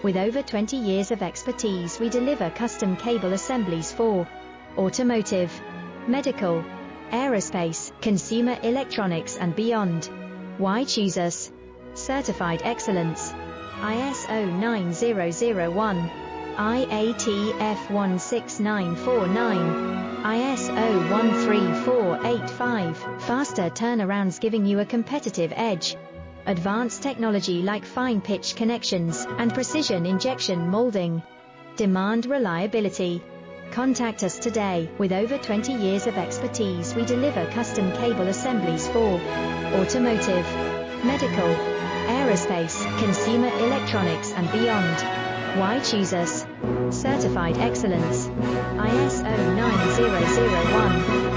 With over 20 years of expertise, we deliver custom cable assemblies for automotive, medical, aerospace, consumer electronics and beyond. Why choose us? Certified excellence. ISO 9001, IATF 16949, ISO 13485. Faster turnarounds giving you a competitive edge. Advanced technology like fine pitch connections and precision injection molding. Demand reliability. Contact us today. With over 20 years of expertise, we deliver custom cable assemblies for automotive, medical, aerospace, consumer electronics and beyond. Why choose us? Certified excellence. ISO 9001.